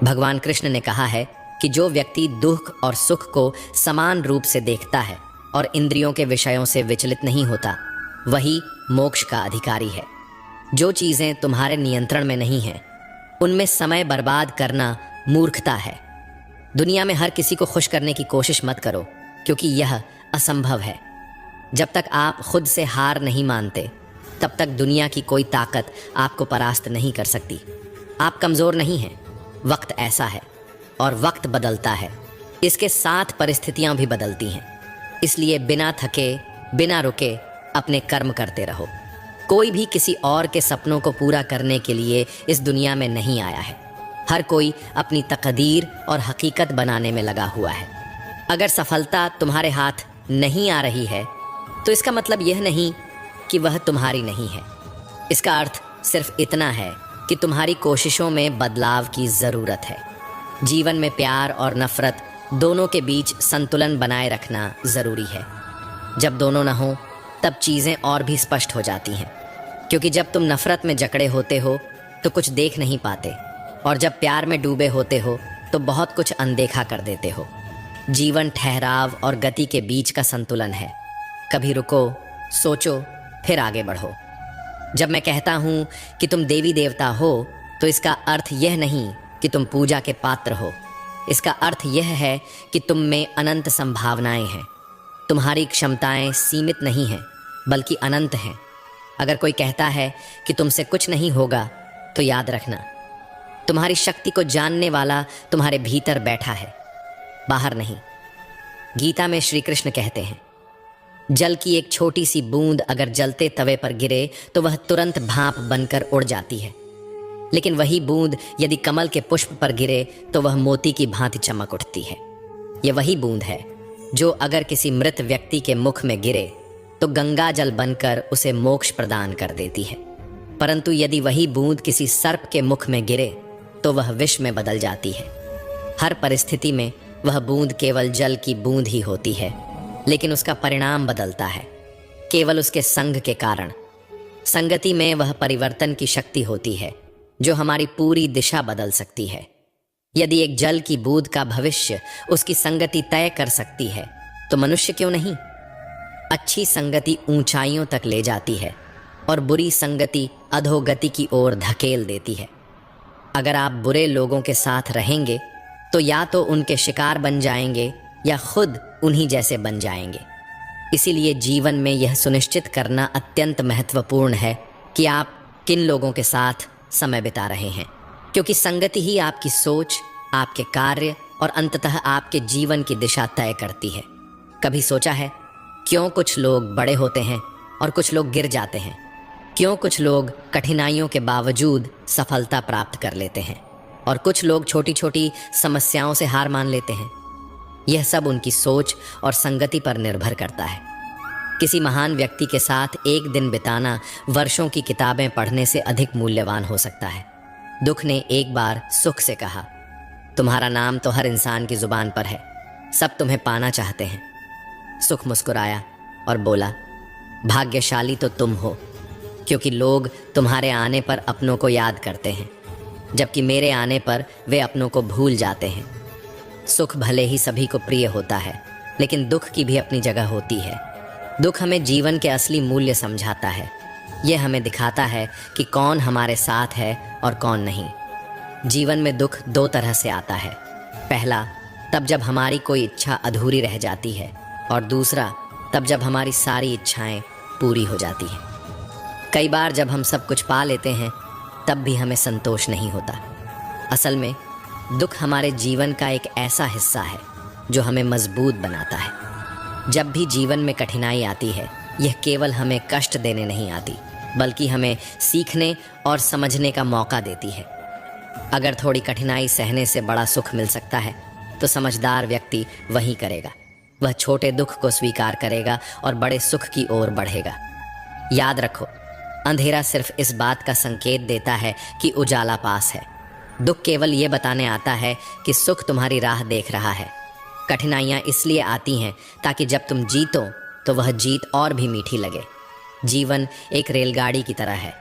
भगवान कृष्ण ने कहा है कि जो व्यक्ति दुख और सुख को समान रूप से देखता है और इंद्रियों के विषयों से विचलित नहीं होता, वही मोक्ष का अधिकारी है। जो चीज़ें तुम्हारे नियंत्रण में नहीं हैं, उनमें समय बर्बाद करना मूर्खता है। दुनिया में हर किसी को खुश करने की कोशिश मत करो, क्योंकि यह असंभव है। जब तक आप खुद से हार नहीं मानते, तब तक दुनिया की कोई ताकत आपको परास्त नहीं कर सकती। आप कमज़ोर नहीं हैं। वक्त ऐसा है और वक्त बदलता है, इसके साथ परिस्थितियां भी बदलती हैं। इसलिए बिना थके, बिना रुके अपने कर्म करते रहो। कोई भी किसी और के सपनों को पूरा करने के लिए इस दुनिया में नहीं आया है। हर कोई अपनी तकदीर और हकीकत बनाने में लगा हुआ है। अगर सफलता तुम्हारे हाथ नहीं आ रही है, तो इसका मतलब यह नहीं कि वह तुम्हारी नहीं है। इसका अर्थ सिर्फ इतना है कि तुम्हारी कोशिशों में बदलाव की ज़रूरत है। जीवन में प्यार और नफ़रत दोनों के बीच संतुलन बनाए रखना ज़रूरी है। जब दोनों न हों, तब चीज़ें और भी स्पष्ट हो जाती हैं, क्योंकि जब तुम नफ़रत में जकड़े होते हो तो कुछ देख नहीं पाते, और जब प्यार में डूबे होते हो तो बहुत कुछ अनदेखा कर देते हो। जीवन ठहराव और गति के बीच का संतुलन है। कभी रुको, सोचो, फिर आगे बढ़ो। जब मैं कहता हूँ कि तुम देवी देवता हो, तो इसका अर्थ यह नहीं कि तुम पूजा के पात्र हो। इसका अर्थ यह है कि तुम में अनंत संभावनाएं हैं। तुम्हारी क्षमताएं सीमित नहीं हैं, बल्कि अनंत हैं। अगर कोई कहता है कि तुमसे कुछ नहीं होगा, तो याद रखना, तुम्हारी शक्ति को जानने वाला तुम्हारे भीतर बैठा है, बाहर नहीं। गीता में श्री कृष्ण कहते हैं, जल की एक छोटी सी बूंद अगर जलते तवे पर गिरे तो वह तुरंत भाप बनकर उड़ जाती है, लेकिन वही बूंद यदि कमल के पुष्प पर गिरे तो वह मोती की भांति चमक उठती है। यह वही बूंद है जो अगर किसी मृत व्यक्ति के मुख में गिरे तो गंगा जल बनकर उसे मोक्ष प्रदान कर देती है, परंतु यदि वही बूंद किसी सर्प के मुख में गिरे तो वह विष में बदल जाती है। हर परिस्थिति में वह बूंद केवल जल की बूंद ही होती है, लेकिन उसका परिणाम बदलता है केवल उसके संग के कारण। संगति में वह परिवर्तन की शक्ति होती है जो हमारी पूरी दिशा बदल सकती है। यदि एक जल की बूंद का भविष्य उसकी संगति तय कर सकती है, तो मनुष्य क्यों नहीं? अच्छी संगति ऊंचाइयों तक ले जाती है और बुरी संगति अधोगति की ओर धकेल देती है। अगर आप बुरे लोगों के साथ रहेंगे तो या तो उनके शिकार बन जाएंगे या खुद उन्हीं जैसे बन जाएंगे। इसीलिए जीवन में यह सुनिश्चित करना अत्यंत महत्वपूर्ण है कि आप किन लोगों के साथ समय बिता रहे हैं, क्योंकि संगति ही आपकी सोच, आपके कार्य और अंततः आपके जीवन की दिशा तय करती है। कभी सोचा है क्यों कुछ लोग बड़े होते हैं और कुछ लोग गिर जाते हैं? क्यों कुछ लोग कठिनाइयों के बावजूद सफलता प्राप्त कर लेते हैं और कुछ लोग छोटी छोटी समस्याओं से हार मान लेते हैं? यह सब उनकी सोच और संगति पर निर्भर करता है। किसी महान व्यक्ति के साथ एक दिन बिताना वर्षों की किताबें पढ़ने से अधिक मूल्यवान हो सकता है। दुख ने एक बार सुख से कहा, तुम्हारा नाम तो हर इंसान की जुबान पर है, सब तुम्हें पाना चाहते हैं। सुख मुस्कुराया और बोला, भाग्यशाली तो तुम हो, क्योंकि लोग तुम्हारे आने पर अपनों को याद करते हैं, जबकि मेरे आने पर वे अपनों को भूल जाते हैं। सुख भले ही सभी को प्रिय होता है, लेकिन दुख की भी अपनी जगह होती है। दुख हमें जीवन के असली मूल्य समझाता है। यह हमें दिखाता है कि कौन हमारे साथ है और कौन नहीं। जीवन में दुख दो तरह से आता है। पहला, तब जब हमारी कोई इच्छा अधूरी रह जाती है, और दूसरा, तब जब हमारी सारी इच्छाएं पूरी हो जाती हैं। कई बार जब हम सब कुछ पा लेते हैं, तब भी हमें संतोष नहीं होता। असल में दुख हमारे जीवन का एक ऐसा हिस्सा है जो हमें मजबूत बनाता है। जब भी जीवन में कठिनाई आती है, यह केवल हमें कष्ट देने नहीं आती, बल्कि हमें सीखने और समझने का मौका देती है। अगर थोड़ी कठिनाई सहने से बड़ा सुख मिल सकता है, तो समझदार व्यक्ति वही करेगा। वह छोटे दुख को स्वीकार करेगा और बड़े सुख की ओर बढ़ेगा। याद रखो, अंधेरा सिर्फ इस बात का संकेत देता है कि उजाला पास है। दुख केवल ये बताने आता है कि सुख तुम्हारी राह देख रहा है। कठिनाइयाँ इसलिए आती हैं ताकि जब तुम जीतो तो वह जीत और भी मीठी लगे। जीवन एक रेलगाड़ी की तरह है।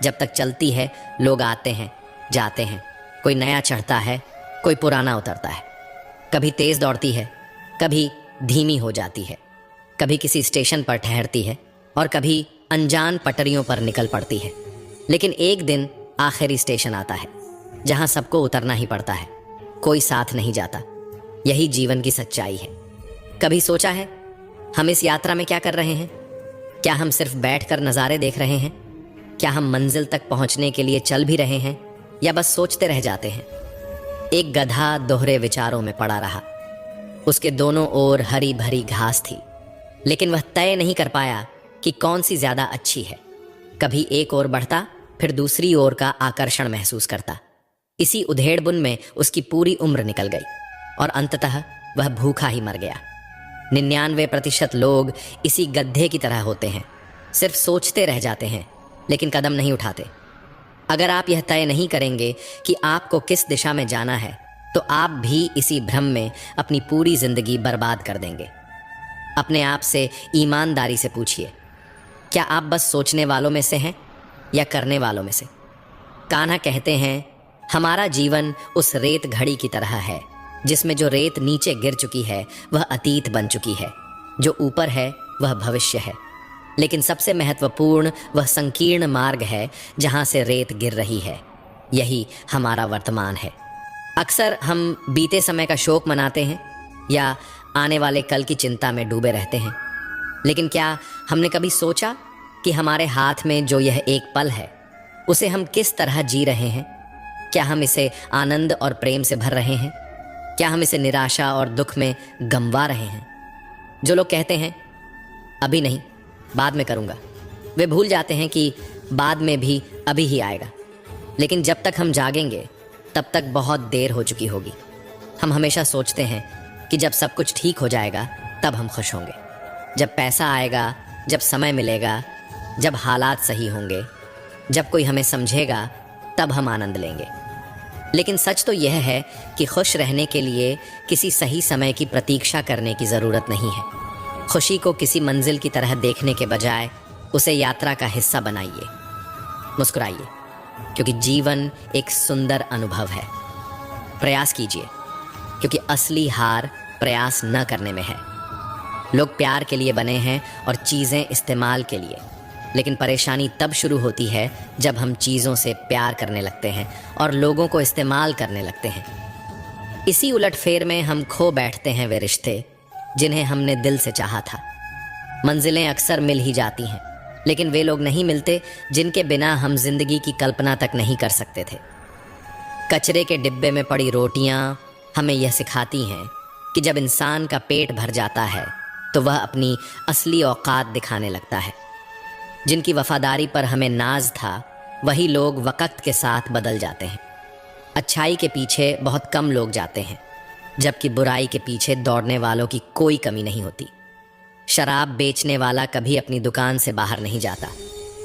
जब तक चलती है, लोग आते हैं, जाते हैं, कोई नया चढ़ता है कोई पुराना उतरता है, कभी तेज दौड़ती है, कभी धीमी हो जाती है, कभी किसी स्टेशन पर ठहरती है और कभी अनजान पटरियों पर निकल पड़ती है। लेकिन एक दिन आखिरी स्टेशन आता है जहां सबको उतरना ही पड़ता है, कोई साथ नहीं जाता। यही जीवन की सच्चाई है। कभी सोचा है हम इस यात्रा में क्या कर रहे हैं? क्या हम सिर्फ बैठकर नज़ारे देख रहे हैं? क्या हम मंजिल तक पहुंचने के लिए चल भी रहे हैं या बस सोचते रह जाते हैं? एक गधा दोहरे विचारों में पड़ा रहा। उसके दोनों ओर हरी भरी घास थी, लेकिन वह तय नहीं कर पाया कि कौन सी ज्यादा अच्छी है। कभी एक ओर बढ़ता, फिर दूसरी ओर का आकर्षण महसूस करता। इसी उधेड़बुन में उसकी पूरी उम्र निकल गई और अंततः वह भूखा ही मर गया। 99% लोग इसी गड्ढे की तरह होते हैं, सिर्फ सोचते रह जाते हैं लेकिन कदम नहीं उठाते। अगर आप यह तय नहीं करेंगे कि आपको किस दिशा में जाना है, तो आप भी इसी भ्रम में अपनी पूरी जिंदगी बर्बाद कर देंगे। अपने आप से ईमानदारी से पूछिए, क्या आप बस सोचने वालों में से हैं या करने वालों में से? कान्हा कहते हैं, हमारा जीवन उस रेत घड़ी की तरह है जिसमें जो रेत नीचे गिर चुकी है वह अतीत बन चुकी है, जो ऊपर है वह भविष्य है। लेकिन सबसे महत्वपूर्ण वह संकीर्ण मार्ग है जहां से रेत गिर रही है। यही हमारा वर्तमान है। अक्सर हम बीते समय का शोक मनाते हैं या आने वाले कल की चिंता में डूबे रहते हैं, लेकिन क्या हमने कभी सोचा कि हमारे हाथ में जो यह एक पल है उसे हम किस तरह जी रहे हैं? क्या हम इसे आनंद और प्रेम से भर रहे हैं? क्या हम इसे निराशा और दुख में गंवा रहे हैं? जो लोग कहते हैं अभी नहीं, बाद में करूँगा, वे भूल जाते हैं कि बाद में भी अभी ही आएगा। लेकिन जब तक हम जागेंगे तब तक बहुत देर हो चुकी होगी। हम हमेशा सोचते हैं कि जब सब कुछ ठीक हो जाएगा तब हम खुश होंगे, जब पैसा आएगा, जब समय मिलेगा, जब हालात सही होंगे, जब कोई हमें समझेगा तब हम आनंद लेंगे। लेकिन सच तो यह है कि खुश रहने के लिए किसी सही समय की प्रतीक्षा करने की ज़रूरत नहीं है। खुशी को किसी मंजिल की तरह देखने के बजाय उसे यात्रा का हिस्सा बनाइए। मुस्कुराइए, क्योंकि जीवन एक सुंदर अनुभव है। प्रयास कीजिए, क्योंकि असली हार प्रयास न करने में है। लोग प्यार के लिए बने हैं और चीज़ें इस्तेमाल के लिए, लेकिन परेशानी तब शुरू होती है जब हम चीज़ों से प्यार करने लगते हैं और लोगों को इस्तेमाल करने लगते हैं। इसी उलटफेर में हम खो बैठते हैं वे रिश्ते जिन्हें हमने दिल से चाहा था। मंजिलें अक्सर मिल ही जाती हैं, लेकिन वे लोग नहीं मिलते जिनके बिना हम जिंदगी की कल्पना तक नहीं कर सकते थे। कचरे के डिब्बे में पड़ी रोटियां हमें यह सिखाती हैं कि जब इंसान का पेट भर जाता है तो वह अपनी असली औकात दिखाने लगता है। जिनकी वफादारी पर हमें नाज था, वही लोग वक्त के साथ बदल जाते हैं। अच्छाई के पीछे बहुत कम लोग जाते हैं, जबकि बुराई के पीछे दौड़ने वालों की कोई कमी नहीं होती। शराब बेचने वाला कभी अपनी दुकान से बाहर नहीं जाता,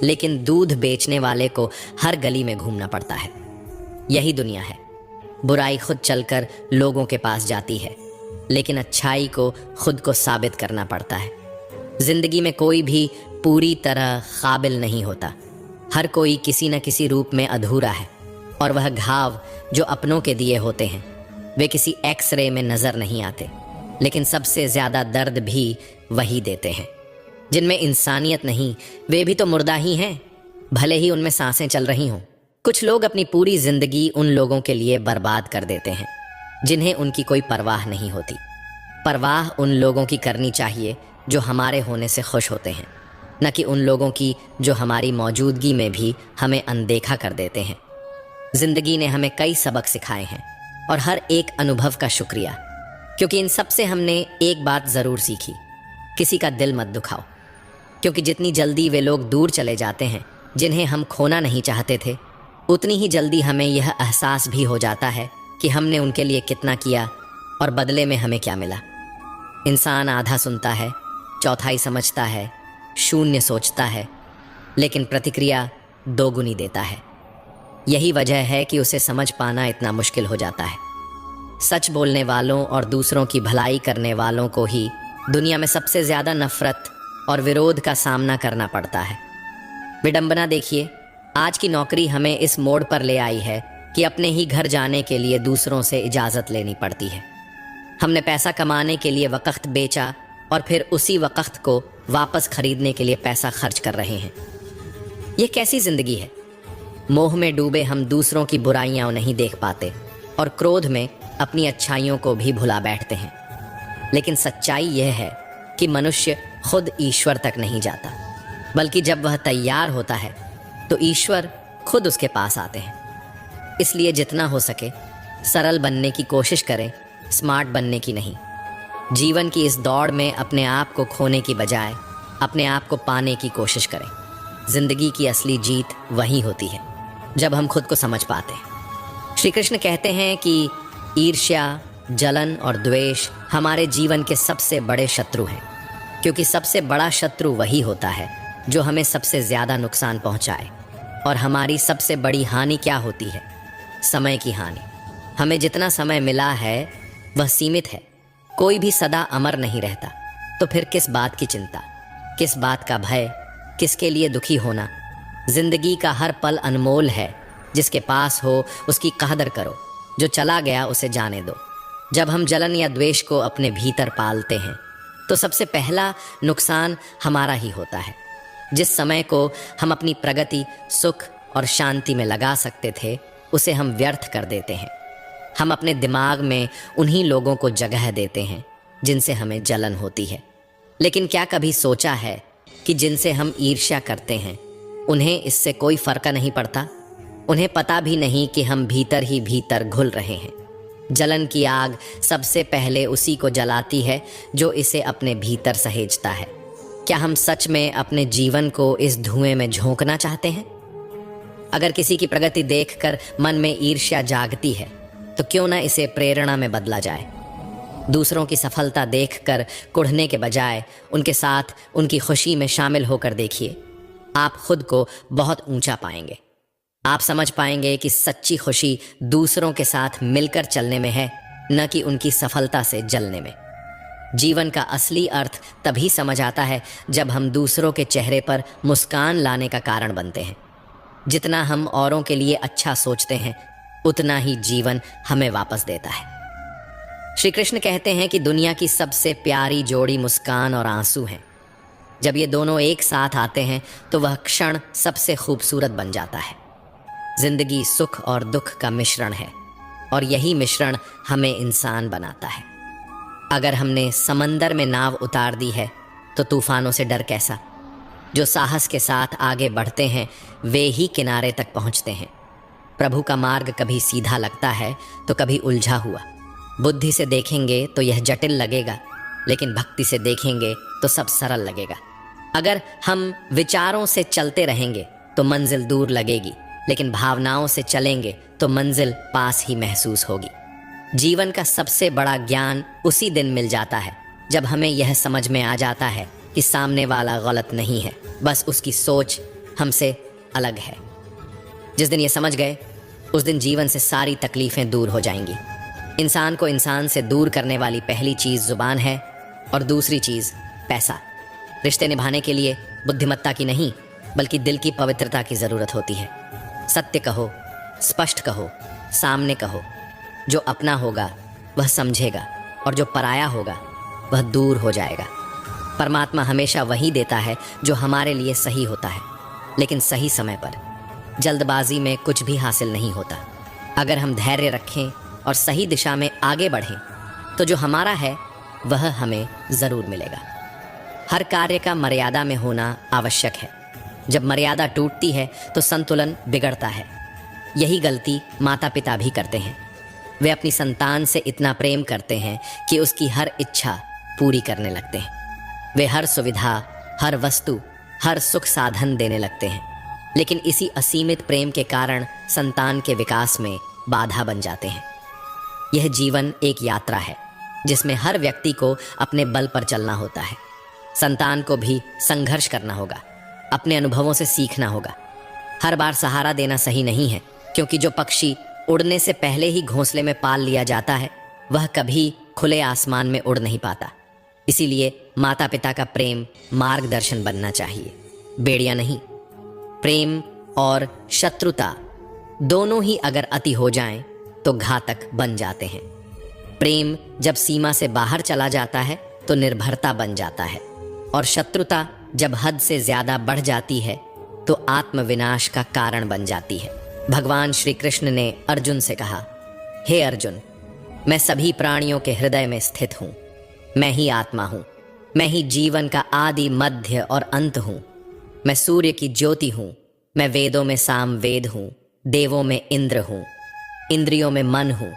लेकिन दूध बेचने वाले को हर गली में घूमना पड़ता है। यही दुनिया है। बुराई खुद चलकर लोगों के पास जाती है, लेकिन अच्छाई को खुद को साबित करना पड़ता है। जिंदगी में कोई भी पूरी तरह काबिल नहीं होता। हर कोई किसी न किसी रूप में अधूरा है, और वह घाव जो अपनों के दिए होते हैं वे किसी एक्सरे में नजर नहीं आते, लेकिन सबसे ज्यादा दर्द भी वही देते हैं। जिनमें इंसानियत नहीं, वे भी तो मुर्दा ही हैं, भले ही उनमें सांसें चल रही हों। कुछ लोग अपनी पूरी जिंदगी उन लोगों के लिए बर्बाद कर देते हैं जिन्हें उनकी कोई परवाह नहीं होती। परवाह उन लोगों की करनी चाहिए जो हमारे होने से खुश होते हैं, न कि उन लोगों की जो हमारी मौजूदगी में भी हमें अनदेखा कर देते हैं। जिंदगी ने हमें कई सबक सिखाए हैं, और हर एक अनुभव का शुक्रिया, क्योंकि इन सब से हमने एक बात ज़रूर सीखी, किसी का दिल मत दुखाओ। क्योंकि जितनी जल्दी वे लोग दूर चले जाते हैं जिन्हें हम खोना नहीं चाहते थे, उतनी ही जल्दी हमें यह एहसास भी हो जाता है कि हमने उनके लिए कितना किया और बदले में हमें क्या मिला। इंसान आधा सुनता है, चौथाई समझता है, शून्य सोचता है, लेकिन प्रतिक्रिया दोगुनी देता है। यही वजह है कि उसे समझ पाना इतना मुश्किल हो जाता है। सच बोलने वालों और दूसरों की भलाई करने वालों को ही दुनिया में सबसे ज़्यादा नफरत और विरोध का सामना करना पड़ता है। विडंबना देखिए, आज की नौकरी हमें इस मोड़ पर ले आई है कि अपने ही घर जाने के लिए दूसरों से इजाज़त लेनी पड़ती है। हमने पैसा कमाने के लिए वक़्त बेचा और फिर उसी वक़्त को वापस खरीदने के लिए पैसा खर्च कर रहे हैं। ये कैसी ज़िंदगी है? मोह में डूबे हम दूसरों की बुराइयां नहीं देख पाते और क्रोध में अपनी अच्छाइयों को भी भुला बैठते हैं। लेकिन सच्चाई यह है कि मनुष्य खुद ईश्वर तक नहीं जाता, बल्कि जब वह तैयार होता है तो ईश्वर खुद उसके पास आते हैं। इसलिए जितना हो सके सरल बनने की कोशिश करें, स्मार्ट बनने की नहीं। जीवन की इस दौड़ में अपने आप को खोने की बजाय अपने आप को पाने की कोशिश करें। जिंदगी की असली जीत वही होती है जब हम खुद को समझ पाते हैं। श्री कृष्ण कहते हैं कि ईर्ष्या, जलन और द्वेष हमारे जीवन के सबसे बड़े शत्रु हैं, क्योंकि सबसे बड़ा शत्रु वही होता है जो हमें सबसे ज़्यादा नुकसान पहुंचाए। और हमारी सबसे बड़ी हानि क्या होती है? समय की हानि। हमें जितना समय मिला है वह सीमित है। कोई भी सदा अमर नहीं रहता, तो फिर किस बात की चिंता, किस बात का भय, किसके लिए दुखी होना? जिंदगी का हर पल अनमोल है। जिसके पास हो उसकी कदर करो, जो चला गया उसे जाने दो। जब हम जलन या द्वेष को अपने भीतर पालते हैं तो सबसे पहला नुकसान हमारा ही होता है। जिस समय को हम अपनी प्रगति, सुख और शांति में लगा सकते थे उसे हम व्यर्थ कर देते हैं। हम अपने दिमाग में उन्हीं लोगों को जगह देते हैं जिनसे हमें जलन होती है। लेकिन क्या कभी सोचा है कि जिनसे हम ईर्ष्या करते हैं उन्हें इससे कोई फर्क नहीं पड़ता? उन्हें पता भी नहीं कि हम भीतर ही भीतर घुल रहे हैं। जलन की आग सबसे पहले उसी को जलाती है जो इसे अपने भीतर सहेजता है। क्या हम सच में अपने जीवन को इस धुएं में झोंकना चाहते हैं? अगर किसी की प्रगति देखकर मन में ईर्ष्या जागती है तो क्यों ना इसे प्रेरणा में बदला जाए। दूसरों की सफलता देखकर कुढ़ने के बजाय उनके साथ उनकी खुशी में शामिल होकर देखिए। आप खुद को बहुत ऊंचा पाएंगे। आप समझ पाएंगे कि सच्ची खुशी दूसरों के साथ मिलकर चलने में है, न कि उनकी सफलता से जलने में। जीवन का असली अर्थ तभी समझ आता है जब हम दूसरों के चेहरे पर मुस्कान लाने का कारण बनते हैं। जितना हम औरों के लिए अच्छा सोचते हैं उतना ही जीवन हमें वापस देता है। श्री कृष्ण कहते हैं कि दुनिया की सबसे प्यारी जोड़ी मुस्कान और आंसू हैं। जब ये दोनों एक साथ आते हैं तो वह क्षण सबसे खूबसूरत बन जाता है। जिंदगी सुख और दुख का मिश्रण है और यही मिश्रण हमें इंसान बनाता है। अगर हमने समंदर में नाव उतार दी है तो तूफानों से डर कैसा? जो साहस के साथ आगे बढ़ते हैं वे ही किनारे तक पहुंचते हैं। प्रभु का मार्ग कभी सीधा लगता है तो कभी उलझा हुआ। बुद्धि से देखेंगे तो यह जटिल लगेगा, लेकिन भक्ति से देखेंगे तो सब सरल लगेगा। अगर हम विचारों से चलते रहेंगे तो मंजिल दूर लगेगी, लेकिन भावनाओं से चलेंगे तो मंजिल पास ही महसूस होगी। जीवन का सबसे बड़ा ज्ञान उसी दिन मिल जाता है जब हमें यह समझ में आ जाता है कि सामने वाला गलत नहीं है, बस उसकी सोच हमसे अलग है। जिस दिन ये समझ गए उस दिन जीवन से सारी तकलीफ़ें दूर हो जाएंगी। इंसान को इंसान से दूर करने वाली पहली चीज़ ज़ुबान है और दूसरी चीज़ पैसा। रिश्ते निभाने के लिए बुद्धिमत्ता की नहीं बल्कि दिल की पवित्रता की ज़रूरत होती है। सत्य कहो, स्पष्ट कहो, सामने कहो। जो अपना होगा वह समझेगा और जो पराया होगा वह दूर हो जाएगा। परमात्मा हमेशा वही देता है जो हमारे लिए सही होता है, लेकिन सही समय पर। जल्दबाजी में कुछ भी हासिल नहीं होता। अगर हम धैर्य रखें और सही दिशा में आगे बढ़ें तो जो हमारा है वह हमें ज़रूर मिलेगा। हर कार्य का मर्यादा में होना आवश्यक है। जब मर्यादा टूटती है तो संतुलन बिगड़ता है। यही गलती माता पिता भी करते हैं। वे अपनी संतान से इतना प्रेम करते हैं कि उसकी हर इच्छा पूरी करने लगते हैं। वे हर सुविधा, हर वस्तु, हर सुख साधन देने लगते हैं, लेकिन इसी असीमित प्रेम के कारण संतान के विकास में बाधा बन जाते हैं। यह जीवन एक यात्रा है जिसमें हर व्यक्ति को अपने बल पर चलना होता है। संतान को भी संघर्ष करना होगा, अपने अनुभवों से सीखना होगा। हर बार सहारा देना सही नहीं है, क्योंकि जो पक्षी उड़ने से पहले ही घोंसले में पाल लिया जाता है वह कभी खुले आसमान में उड़ नहीं पाता। इसीलिए माता पिता का प्रेम मार्गदर्शन बनना चाहिए, बेड़ियां नहीं। प्रेम और शत्रुता दोनों ही अगर अति हो जाएं तो घातक बन जाते हैं। प्रेम जब सीमा से बाहर चला जाता है तो निर्भरता बन जाता है, और शत्रुता जब हद से ज्यादा बढ़ जाती है तो आत्मविनाश का कारण बन जाती है। भगवान श्री कृष्ण ने अर्जुन से कहा, हे अर्जुन, मैं सभी प्राणियों के हृदय में स्थित हूं। मैं ही आत्मा हूं। मैं ही जीवन का आदि, मध्य और अंत हूं। मैं सूर्य की ज्योति हूं। मैं वेदों में साम वेद हूं। देवों में इंद्र हूं। इंद्रियों में मन हूं,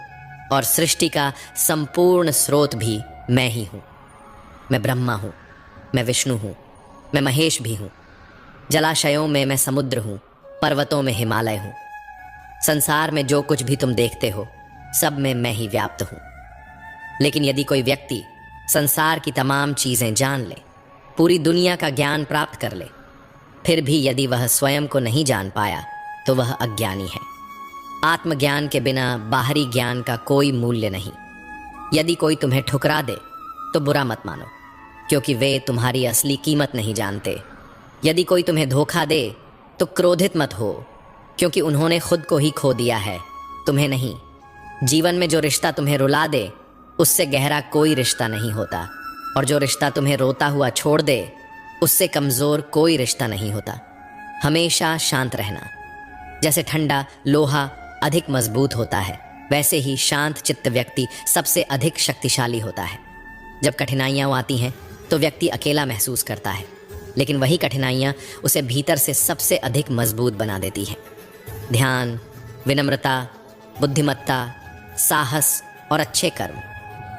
और सृष्टि का संपूर्ण स्रोत भी मैं ही हूं। मैं ब्रह्मा हूं। मैं विष्णु हूं। मैं महेश भी हूं। जलाशयों में मैं समुद्र हूं। पर्वतों में हिमालय हूं। संसार में जो कुछ भी तुम देखते हो सब में मैं ही व्याप्त हूं। लेकिन यदि कोई व्यक्ति संसार की तमाम चीजें जान ले, पूरी दुनिया का ज्ञान प्राप्त कर ले, फिर भी यदि वह स्वयं को नहीं जान पाया तो वह अज्ञानी है। आत्मज्ञान के बिना बाहरी ज्ञान का कोई मूल्य नहीं। यदि कोई तुम्हें ठुकरा दे तो बुरा मत मानो, क्योंकि वे तुम्हारी असली कीमत नहीं जानते। यदि कोई तुम्हें धोखा दे तो क्रोधित मत हो, क्योंकि उन्होंने खुद को ही खो दिया है, तुम्हें नहीं। जीवन में जो रिश्ता तुम्हें रुला दे उससे गहरा कोई रिश्ता नहीं होता, और जो रिश्ता तुम्हें रोता हुआ छोड़ दे उससे कमज़ोर कोई रिश्ता नहीं होता। हमेशा शांत रहना। जैसे ठंडा लोहा अधिक मजबूत होता है, वैसे ही शांत चित्त व्यक्ति सबसे अधिक शक्तिशाली होता है। जब कठिनाइयाँ आती हैं तो व्यक्ति अकेला महसूस करता है, लेकिन वही कठिनाइयाँ उसे भीतर से सबसे अधिक मजबूत बना देती हैं। ध्यान, विनम्रता, बुद्धिमत्ता, साहस और अच्छे कर्म,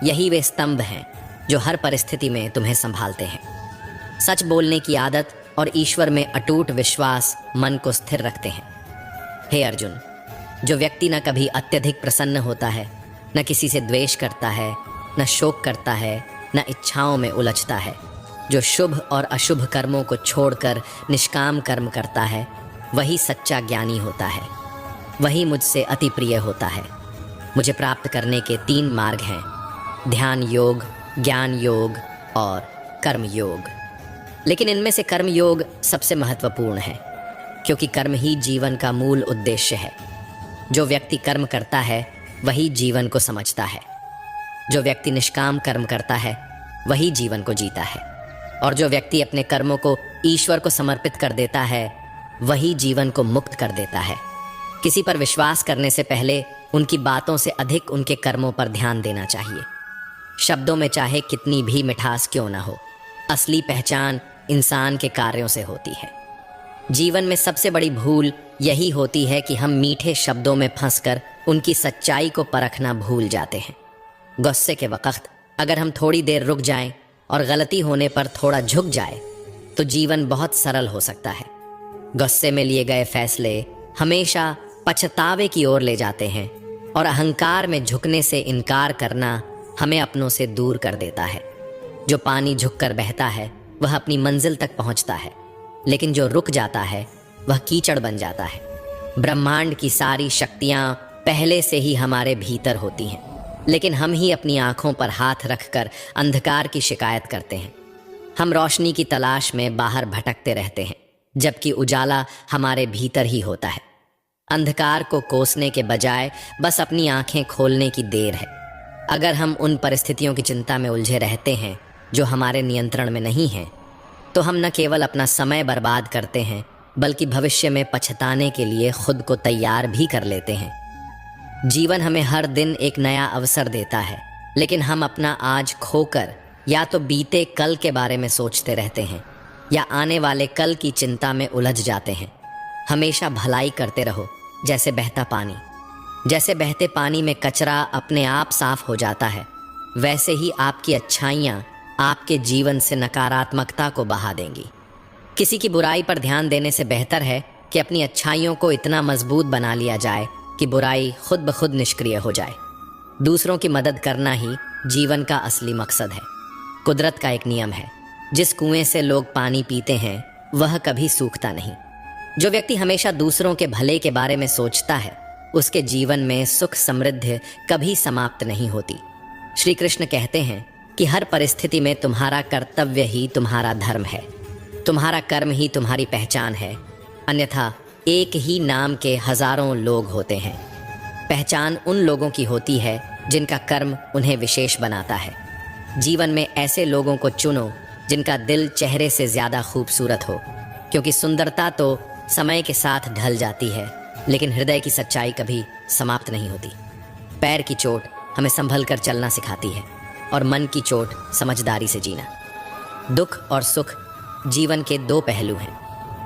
यही वे स्तंभ हैं जो हर परिस्थिति में तुम्हें संभालते हैं। सच बोलने की आदत और ईश्वर में अटूट विश्वास मन को स्थिर रखते हैं। हे अर्जुन, जो व्यक्ति न कभी अत्यधिक प्रसन्न होता है, न किसी से द्वेष करता है, न शोक करता है, न इच्छाओं में उलझता है, जो शुभ और अशुभ कर्मों को छोड़कर निष्काम कर्म करता है, वही सच्चा ज्ञानी होता है। वही मुझसे अति प्रिय होता है। मुझे प्राप्त करने के 3 मार्ग हैं: ध्यान योग, ज्ञान योग और कर्म योग। लेकिन इनमें से कर्म योग सबसे महत्वपूर्ण है, क्योंकि कर्म ही जीवन का मूल उद्देश्य है। जो व्यक्ति कर्म करता है वही जीवन को समझता है। जो व्यक्ति निष्काम कर्म करता है वही जीवन को जीता है, और जो व्यक्ति अपने कर्मों को ईश्वर को समर्पित कर देता है वही जीवन को मुक्त कर देता है। किसी पर विश्वास करने से पहले उनकी बातों से अधिक उनके कर्मों पर ध्यान देना चाहिए। शब्दों में चाहे कितनी भी मिठास क्यों ना हो, असली पहचान इंसान के कार्यों से होती है। जीवन में सबसे बड़ी भूल यही होती है कि हम मीठे शब्दों में फंसकर उनकी सच्चाई को परखना भूल जाते हैं। गुस्से के वक्त अगर हम थोड़ी देर रुक जाएं और गलती होने पर थोड़ा झुक जाए तो जीवन बहुत सरल हो सकता है। गुस्से में लिए गए फैसले हमेशा पछतावे की ओर ले जाते हैं, और अहंकार में झुकने से इनकार करना हमें अपनों से दूर कर देता है। जो पानी झुककर बहता है वह अपनी मंजिल तक पहुंचता है, लेकिन जो रुक जाता है वह कीचड़ बन जाता है। ब्रह्मांड की सारी शक्तियां पहले से ही हमारे भीतर होती हैं, लेकिन हम ही अपनी आंखों पर हाथ रखकर अंधकार की शिकायत करते हैं। हम रोशनी की तलाश में बाहर भटकते रहते हैं, जबकि उजाला हमारे भीतर ही होता है। अंधकार को कोसने के बजाय बस अपनी आंखें खोलने की देर है। अगर हम उन परिस्थितियों की चिंता में उलझे रहते हैं जो हमारे नियंत्रण में नहीं हैं, तो हम न केवल अपना समय बर्बाद करते हैं, बल्कि भविष्य में पछताने के लिए खुद को तैयार भी कर लेते हैं। जीवन हमें हर दिन एक नया अवसर देता है, लेकिन हम अपना आज खोकर या तो बीते कल के बारे में सोचते रहते हैं या आने वाले कल की चिंता में उलझ जाते हैं। हमेशा भलाई करते रहो, जैसे बहता पानी। जैसे बहते पानी में कचरा अपने आप साफ हो जाता है, वैसे ही आपकी अच्छाइयाँ आपके जीवन से नकारात्मकता को बहा देंगी। किसी की बुराई पर ध्यान देने से बेहतर है कि अपनी अच्छाइयों को इतना मजबूत बना लिया जाए कि बुराई खुद ब खुद निष्क्रिय हो जाए। दूसरों की मदद करना ही जीवन का असली मकसद है। कुदरत का एक नियम है, जिस कुएं से लोग पानी पीते हैं वह कभी सूखता नहीं। जो व्यक्ति हमेशा दूसरों के भले के बारे में सोचता है, उसके जीवन में सुख समृद्धि कभी समाप्त नहीं होती। श्री कृष्ण कहते हैं कि हर परिस्थिति में तुम्हारा कर्तव्य ही तुम्हारा धर्म है, तुम्हारा कर्म ही तुम्हारी पहचान है, अन्यथा एक ही नाम के हजारों लोग होते हैं। पहचान उन लोगों की होती है जिनका कर्म उन्हें विशेष बनाता है। जीवन में ऐसे लोगों को चुनो जिनका दिल चेहरे से ज़्यादा खूबसूरत हो, क्योंकि सुंदरता तो समय के साथ ढल जाती है, लेकिन हृदय की सच्चाई कभी समाप्त नहीं होती। पैर की चोट हमें संभल कर चलना सिखाती है और मन की चोट समझदारी से जीना। दुख और सुख जीवन के दो पहलू हैं।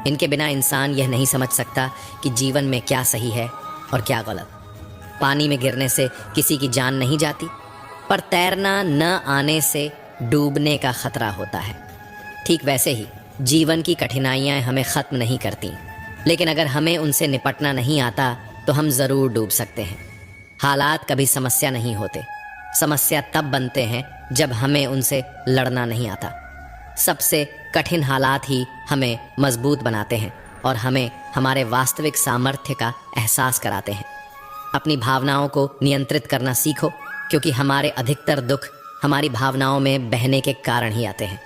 इनके बिना इंसान यह नहीं समझ सकता कि जीवन में क्या सही है और क्या गलत। पानी में गिरने से किसी की जान नहीं जाती, पर तैरना न आने से डूबने का खतरा होता है। ठीक वैसे ही जीवन की कठिनाइयाँ हमें ख़त्म नहीं करती, लेकिन अगर हमें उनसे निपटना नहीं आता तो हम ज़रूर डूब सकते हैं। हालात कभी समस्या नहीं होते, समस्या तब बनते हैं जब हमें उनसे लड़ना नहीं आता। सबसे कठिन हालात ही हमें मजबूत बनाते हैं और हमें हमारे वास्तविक सामर्थ्य का एहसास कराते हैं। अपनी भावनाओं को नियंत्रित करना सीखो, क्योंकि हमारे अधिकतर दुख हमारी भावनाओं में बहने के कारण ही आते हैं।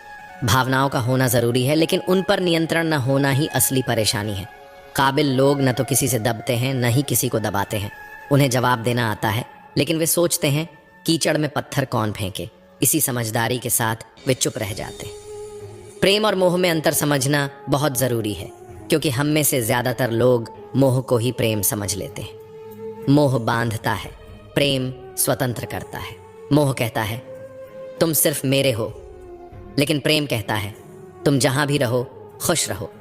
भावनाओं का होना ज़रूरी है, लेकिन उन पर नियंत्रण न होना ही असली परेशानी है। काबिल लोग न तो किसी से दबते हैं, न ही किसी को दबाते हैं। उन्हें जवाब देना आता है, लेकिन वे सोचते हैं कीचड़ में पत्थर कौन फेंके। इसी समझदारी के साथ वे चुप रह जाते हैं। प्रेम और मोह में अंतर समझना बहुत ज़रूरी है, क्योंकि हम में से ज़्यादातर लोग मोह को ही प्रेम समझ लेते हैं। मोह बांधता है, प्रेम स्वतंत्र करता है। मोह कहता है तुम सिर्फ मेरे हो, लेकिन प्रेम कहता है तुम जहां भी रहो खुश रहो।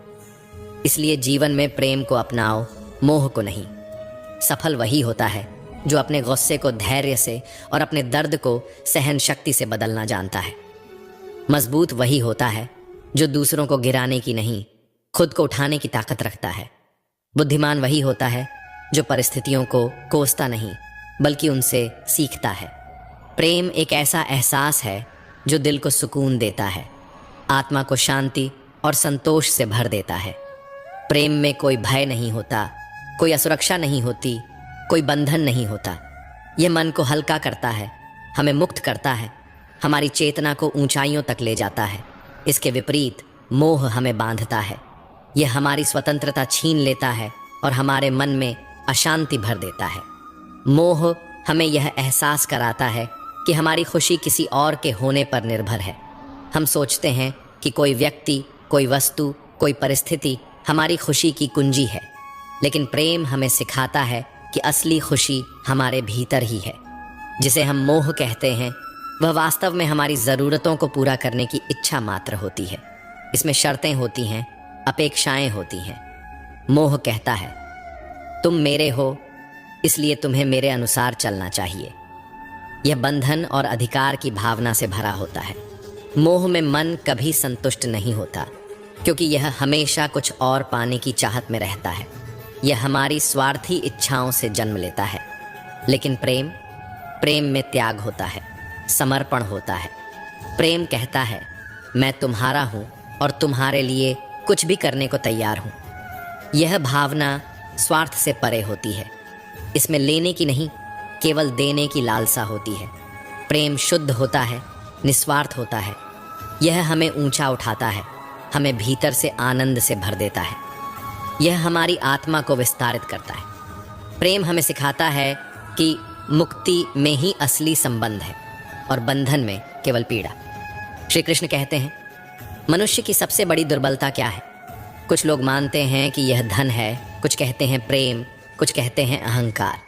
इसलिए जीवन में प्रेम को अपनाओ, मोह को नहीं। सफल वही होता है जो अपने गुस्से को धैर्य से और अपने दर्द को सहन शक्ति से बदलना जानता है। मजबूत वही होता है जो दूसरों को गिराने की नहीं, खुद को उठाने की ताकत रखता है। बुद्धिमान वही होता है जो परिस्थितियों को कोसता नहीं, बल्कि उनसे सीखता है। प्रेम एक ऐसा एहसास है जो दिल को सुकून देता है, आत्मा को शांति और संतोष से भर देता है। प्रेम में कोई भय नहीं होता, कोई असुरक्षा नहीं होती, कोई बंधन नहीं होता। यह मन को हल्का करता है, हमें मुक्त करता है, हमारी चेतना को ऊंचाइयों तक ले जाता है। इसके विपरीत मोह हमें बांधता है। यह हमारी स्वतंत्रता छीन लेता है और हमारे मन में अशांति भर देता है। मोह हमें यह एहसास कराता है कि हमारी खुशी किसी और के होने पर निर्भर है। हम सोचते हैं कि कोई व्यक्ति, कोई वस्तु, कोई परिस्थिति हमारी खुशी की कुंजी है, लेकिन प्रेम हमें सिखाता है कि असली खुशी हमारे भीतर ही है। जिसे हम मोह कहते हैं, वह वास्तव में हमारी ज़रूरतों को पूरा करने की इच्छा मात्र होती है। इसमें शर्तें होती हैं, अपेक्षाएं होती हैं। मोह कहता है तुम मेरे हो, इसलिए तुम्हें मेरे अनुसार चलना चाहिए। यह बंधन और अधिकार की भावना से भरा होता है। मोह में मन कभी संतुष्ट नहीं होता, क्योंकि यह हमेशा कुछ और पाने की चाहत में रहता है। यह हमारी स्वार्थी इच्छाओं से जन्म लेता है। लेकिन प्रेम में त्याग होता है, समर्पण होता है। प्रेम कहता है मैं तुम्हारा हूँ और तुम्हारे लिए कुछ भी करने को तैयार हूँ। यह भावना स्वार्थ से परे होती है। इसमें लेने की नहीं, केवल देने की लालसा होती है। प्रेम शुद्ध होता है, निस्वार्थ होता है। यह हमें ऊंचा उठाता है, हमें भीतर से आनंद से भर देता है। यह हमारी आत्मा को विस्तारित करता है। प्रेम हमें सिखाता है कि मुक्ति में ही असली संबंध है और बंधन में केवल पीड़ा। श्री कृष्ण कहते हैं मनुष्य की सबसे बड़ी दुर्बलता क्या है? कुछ लोग मानते हैं कि यह धन है, कुछ कहते हैं प्रेम, कुछ कहते हैं अहंकार।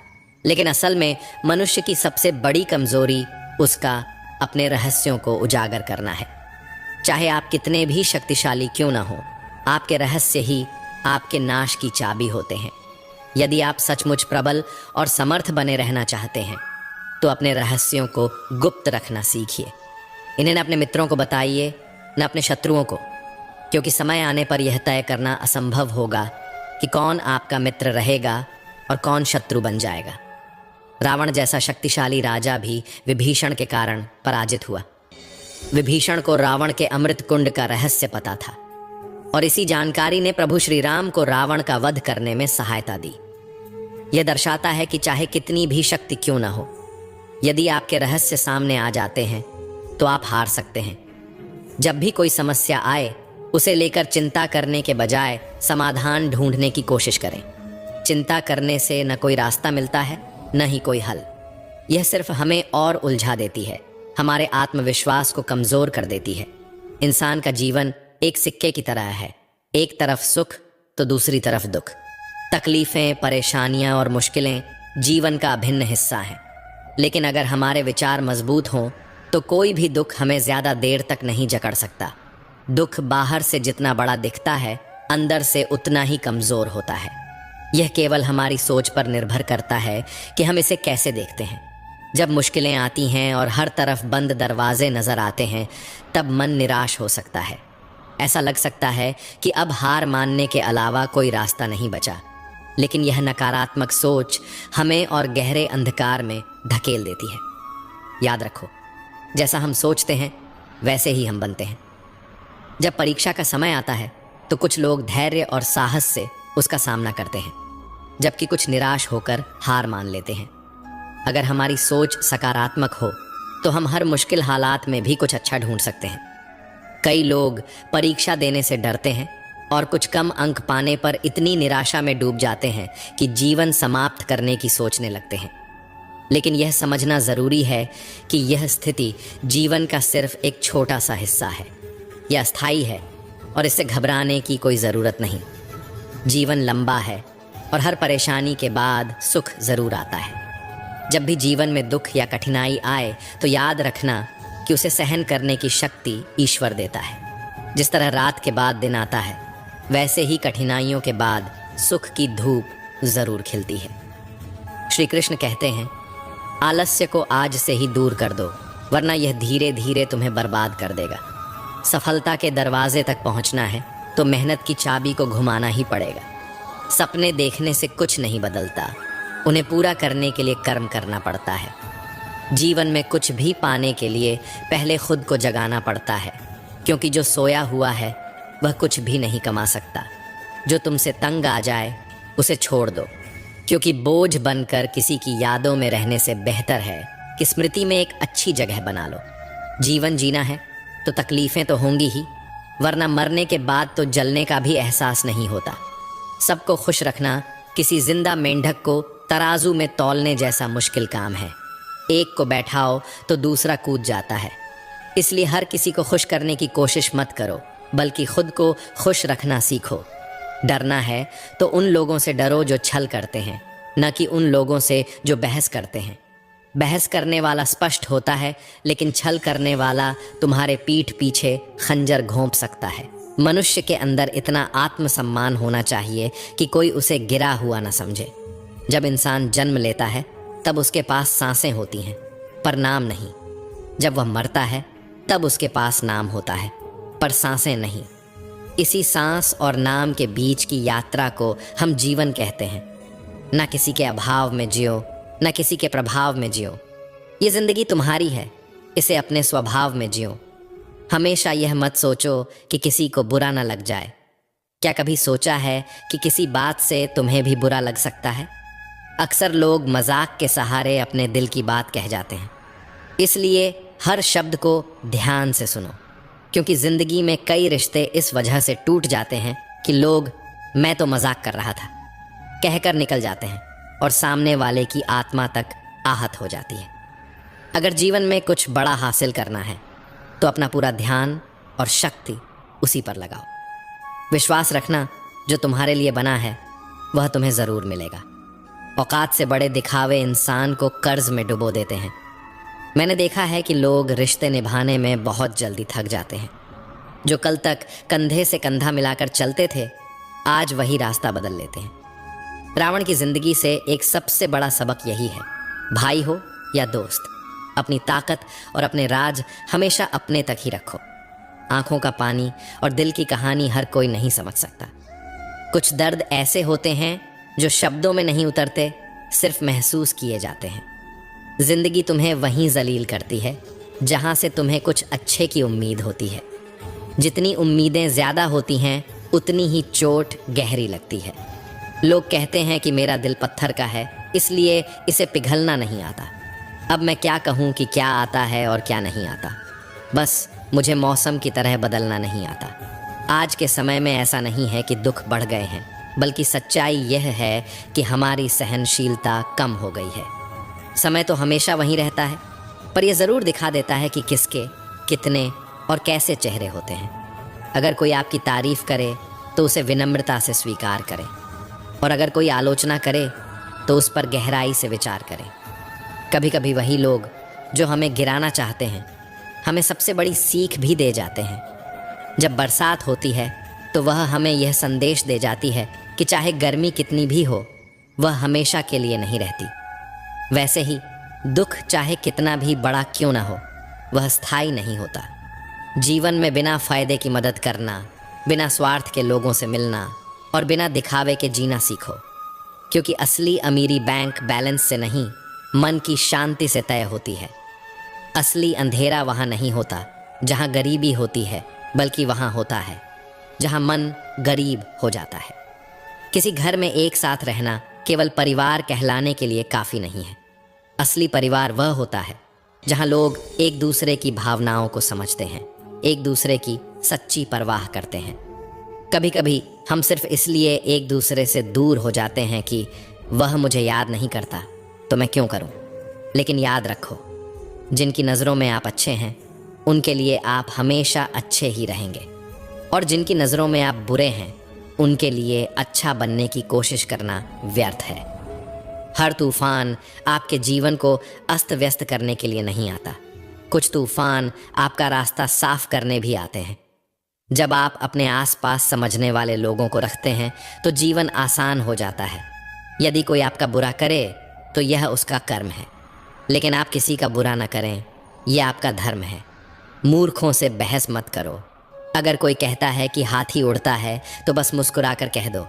लेकिन असल में मनुष्य की सबसे बड़ी कमजोरी उसका अपने रहस्यों को उजागर करना है। चाहे आप कितने भी शक्तिशाली क्यों ना हो, आपके रहस्य ही आपके नाश की चाबी होते हैं। यदि आप सचमुच प्रबल और समर्थ बने रहना चाहते हैं, तो अपने रहस्यों को गुप्त रखना सीखिए। इन्हें न अपने मित्रों को बताइए, न अपने शत्रुओं को, क्योंकि समय आने पर यह तय करना असंभव होगा कि कौन आपका मित्र रहेगा और कौन शत्रु बन जाएगा। रावण जैसा शक्तिशाली राजा भी विभीषण के कारण पराजित हुआ। विभीषण को रावण के अमृत कुंड का रहस्य पता था और इसी जानकारी ने प्रभु श्री राम को रावण का वध करने में सहायता दी। यह दर्शाता है कि चाहे कितनी भी शक्ति क्यों न हो, यदि आपके रहस्य सामने आ जाते हैं तो आप हार सकते हैं। जब भी कोई समस्या आए तो उसे लेकर चिंता करने के बजाय समाधान ढूंढने की कोशिश करें। चिंता करने से न कोई रास्ता मिलता है, न ही कोई हल। यह सिर्फ हमें और उलझा देती है, हमारे आत्मविश्वास को कमज़ोर कर देती है। इंसान का जीवन एक सिक्के की तरह है, एक तरफ सुख तो दूसरी तरफ दुख। तकलीफ़ें, परेशानियां और मुश्किलें जीवन का अभिन्न हिस्सा हैं। लेकिन अगर हमारे विचार मजबूत हों तो कोई भी दुख हमें ज़्यादा देर तक नहीं जकड़ सकता। दुख बाहर से जितना बड़ा दिखता है, अंदर से उतना ही कमज़ोर होता है। यह केवल हमारी सोच पर निर्भर करता है कि हम इसे कैसे देखते हैं। जब मुश्किलें आती हैं और हर तरफ बंद दरवाजे नज़र आते हैं, तब मन निराश हो सकता है। ऐसा लग सकता है कि अब हार मानने के अलावा कोई रास्ता नहीं बचा। लेकिन यह नकारात्मक सोच हमें और गहरे अंधकार में धकेल देती है। याद रखो, जैसा हम सोचते हैं वैसे ही हम बनते हैं। जब परीक्षा का समय आता है तो कुछ लोग धैर्य और साहस से उसका सामना करते हैं, जबकि कुछ निराश होकर हार मान लेते हैं। अगर हमारी सोच सकारात्मक हो तो हम हर मुश्किल हालात में भी कुछ अच्छा ढूंढ सकते हैं। कई लोग परीक्षा देने से डरते हैं और कुछ कम अंक पाने पर इतनी निराशा में डूब जाते हैं कि जीवन समाप्त करने की सोचने लगते हैं। लेकिन यह समझना ज़रूरी है कि यह स्थिति जीवन का सिर्फ एक छोटा सा हिस्सा है। यह अस्थायी है और इससे घबराने की कोई ज़रूरत नहीं। जीवन लंबा है और हर परेशानी के बाद सुख ज़रूर आता है। जब भी जीवन में दुख या कठिनाई आए तो याद रखना कि उसे सहन करने की शक्ति ईश्वर देता है। जिस तरह रात के बाद दिन आता है, वैसे ही कठिनाइयों के बाद सुख की धूप ज़रूर खिलती है। श्री कृष्ण कहते हैं, आलस्य को आज से ही दूर कर दो, वरना यह धीरे धीरे तुम्हें बर्बाद कर देगा। सफलता के दरवाजे तक पहुंचना है तो मेहनत की चाबी को घुमाना ही पड़ेगा। सपने देखने से कुछ नहीं बदलता, उन्हें पूरा करने के लिए कर्म करना पड़ता है। जीवन में कुछ भी पाने के लिए पहले खुद को जगाना पड़ता है, क्योंकि जो सोया हुआ है वह कुछ भी नहीं कमा सकता। जो तुमसे तंग आ जाए उसे छोड़ दो, क्योंकि बोझ बनकर किसी की यादों में रहने से बेहतर है कि स्मृति में एक अच्छी जगह बना लो। जीवन जीना है तो तकलीफ़ें तो होंगी ही, वरना मरने के बाद तो जलने का भी एहसास नहीं होता। सबको खुश रखना किसी जिंदा मेंढक को तराजू में तौलने जैसा मुश्किल काम है। एक को बैठाओ तो दूसरा कूद जाता है। इसलिए हर किसी को खुश करने की कोशिश मत करो, बल्कि खुद को खुश रखना सीखो। डरना है तो उन लोगों से डरो जो छल करते हैं, न कि उन लोगों से जो बहस करते हैं। बहस करने वाला स्पष्ट होता है, लेकिन छल करने वाला तुम्हारे पीठ पीछे खंजर घोंप सकता है। मनुष्य के अंदर इतना आत्मसम्मान होना चाहिए कि कोई उसे गिरा हुआ न समझे। जब इंसान जन्म लेता है तब उसके पास सांसें होती हैं, पर नाम नहीं। जब वह मरता है तब उसके पास नाम होता है, पर सांसें नहीं। इसी सांस और नाम के बीच की यात्रा को हम जीवन कहते हैं। न किसी के अभाव में जियो, न किसी के प्रभाव में जियो। ये ज़िंदगी तुम्हारी है, इसे अपने स्वभाव में जियो। हमेशा यह मत सोचो कि किसी को बुरा न लग जाए। क्या कभी सोचा है कि किसी बात से तुम्हें भी बुरा लग सकता है? अक्सर लोग मजाक के सहारे अपने दिल की बात कह जाते हैं। इसलिए हर शब्द को ध्यान से सुनो, क्योंकि ज़िंदगी में कई रिश्ते इस वजह से टूट जाते हैं कि लोग मैं तो मजाक कर रहा था कहकर निकल जाते हैं और सामने वाले की आत्मा तक आहत हो जाती है। अगर जीवन में कुछ बड़ा हासिल करना है तो अपना पूरा ध्यान और शक्ति उसी पर लगाओ। विश्वास रखना, जो तुम्हारे लिए बना है वह तुम्हें ज़रूर मिलेगा। औकात से बड़े दिखावे इंसान को कर्ज में डुबो देते हैं। मैंने देखा है कि लोग रिश्ते निभाने में बहुत जल्दी थक जाते हैं। जो कल तक कंधे से कंधा मिलाकर चलते थे, आज वही रास्ता बदल लेते हैं। रावण की ज़िंदगी से एक सबसे बड़ा सबक यही है, भाई हो या दोस्त, अपनी ताकत और अपने राज हमेशा अपने तक ही रखो। आंखों का पानी और दिल की कहानी हर कोई नहीं समझ सकता। कुछ दर्द ऐसे होते हैं जो शब्दों में नहीं उतरते, सिर्फ महसूस किए जाते हैं। जिंदगी तुम्हें वहीं जलील करती है जहां से तुम्हें कुछ अच्छे की उम्मीद होती है। जितनी उम्मीदें ज़्यादा होती हैं उतनी ही चोट गहरी लगती है। लोग कहते हैं कि मेरा दिल पत्थर का है, इसलिए इसे पिघलना नहीं आता। अब मैं क्या कहूँ कि क्या आता है और क्या नहीं आता। बस मुझे मौसम की तरह बदलना नहीं आता। आज के समय में ऐसा नहीं है कि दुख बढ़ गए हैं, बल्कि सच्चाई यह है कि हमारी सहनशीलता कम हो गई है। समय तो हमेशा वहीं रहता है, पर यह ज़रूर दिखा देता है कि किसके, कितने और कैसे चेहरे होते हैं। अगर कोई आपकी तारीफ़ करे तो उसे विनम्रता से स्वीकार करें, और अगर कोई आलोचना करे तो उस पर गहराई से विचार करें। कभी कभी वही लोग जो हमें गिराना चाहते हैं, हमें सबसे बड़ी सीख भी दे जाते हैं। जब बरसात होती है तो वह हमें यह संदेश दे जाती है कि चाहे गर्मी कितनी भी हो, वह हमेशा के लिए नहीं रहती। वैसे ही दुख चाहे कितना भी बड़ा क्यों ना हो, वह स्थायी नहीं होता। जीवन में बिना फ़ायदे की मदद करना, बिना स्वार्थ के लोगों से मिलना और बिना दिखावे के जीना सीखो, क्योंकि असली अमीरी बैंक बैलेंस से नहीं, मन की शांति से तय होती है। असली अंधेरा वहाँ नहीं होता जहाँ गरीबी होती है, बल्कि वहाँ होता है जहाँ मन गरीब हो जाता है। किसी घर में एक साथ रहना केवल परिवार कहलाने के लिए काफ़ी नहीं है। असली परिवार वह होता है जहाँ लोग एक दूसरे की भावनाओं को समझते हैं, एक दूसरे की सच्ची परवाह करते हैं। कभी कभी हम सिर्फ इसलिए एक दूसरे से दूर हो जाते हैं कि वह मुझे याद नहीं करता तो मैं क्यों करूं। लेकिन याद रखो, जिनकी नज़रों में आप अच्छे हैं उनके लिए आप हमेशा अच्छे ही रहेंगे, और जिनकी नज़रों में आप बुरे हैं उनके लिए अच्छा बनने की कोशिश करना व्यर्थ है। हर तूफान आपके जीवन को अस्त व्यस्त करने के लिए नहीं आता। कुछ तूफान आपका रास्ता साफ करने भी आते हैं। जब आप अपने आसपास समझने वाले लोगों को रखते हैं तो जीवन आसान हो जाता है। यदि कोई आपका बुरा करे तो यह उसका कर्म है, लेकिन आप किसी का बुरा न करें, यह आपका धर्म है। मूर्खों से बहस मत करो। अगर कोई कहता है कि हाथी उड़ता है तो बस मुस्कुराकर कह दो,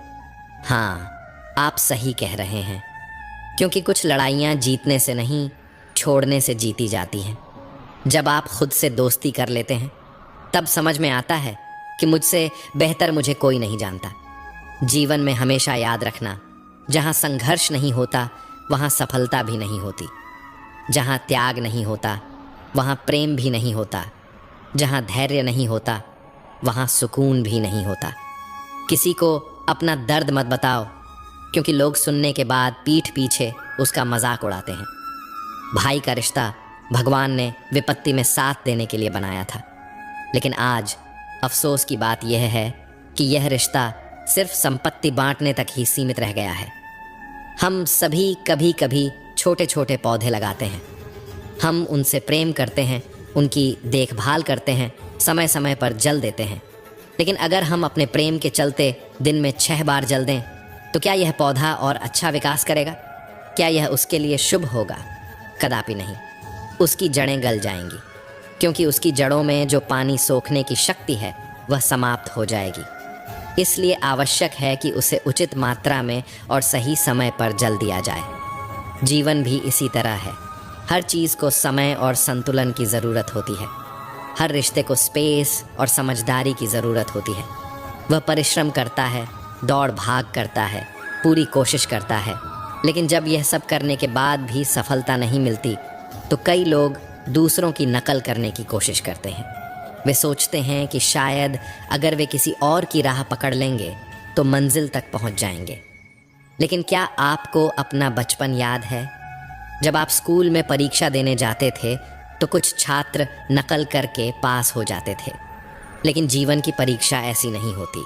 हाँ आप सही कह रहे हैं, क्योंकि कुछ लड़ाइयाँ जीतने से नहीं, छोड़ने से जीती जाती हैं। जब आप खुद से दोस्ती कर लेते हैं तब समझ में आता है कि मुझसे बेहतर मुझे कोई नहीं जानता। जीवन में हमेशा याद रखना, जहाँ संघर्ष नहीं होता वहाँ सफलता भी नहीं होती। जहाँ त्याग नहीं होता वहाँ प्रेम भी नहीं होता। जहाँ धैर्य नहीं होता वहाँ सुकून भी नहीं होता। किसी को अपना दर्द मत बताओ, क्योंकि लोग सुनने के बाद पीठ पीछे उसका मजाक उड़ाते हैं। भाई का रिश्ता भगवान ने विपत्ति में साथ देने के लिए बनाया था, लेकिन आज अफसोस की बात यह है कि यह रिश्ता सिर्फ संपत्ति बांटने तक ही सीमित रह गया है। हम सभी कभी कभी छोटे छोटे पौधे लगाते हैं, हम उनसे प्रेम करते हैं, उनकी देखभाल करते हैं, समय समय पर जल देते हैं। लेकिन अगर हम अपने प्रेम के चलते दिन में 6 बार जल दें तो क्या यह पौधा और अच्छा विकास करेगा? क्या यह उसके लिए शुभ होगा? कदापि नहीं। उसकी जड़ें गल जाएंगी, क्योंकि उसकी जड़ों में जो पानी सोखने की शक्ति है वह समाप्त हो जाएगी। इसलिए आवश्यक है कि उसे उचित मात्रा में और सही समय पर जल दिया जाए। जीवन भी इसी तरह है। हर चीज़ को समय और संतुलन की ज़रूरत होती है। हर रिश्ते को स्पेस और समझदारी की ज़रूरत होती है। वह परिश्रम करता है, दौड़ भाग करता है, पूरी कोशिश करता है, लेकिन जब यह सब करने के बाद भी सफलता नहीं मिलती तो कई लोग दूसरों की नकल करने की कोशिश करते हैं। वे सोचते हैं कि शायद अगर वे किसी और की राह पकड़ लेंगे तो मंजिल तक पहुंच जाएंगे। लेकिन क्या आपको अपना बचपन याद है? जब आप स्कूल में परीक्षा देने जाते थे तो कुछ छात्र नकल करके पास हो जाते थे, लेकिन जीवन की परीक्षा ऐसी नहीं होती।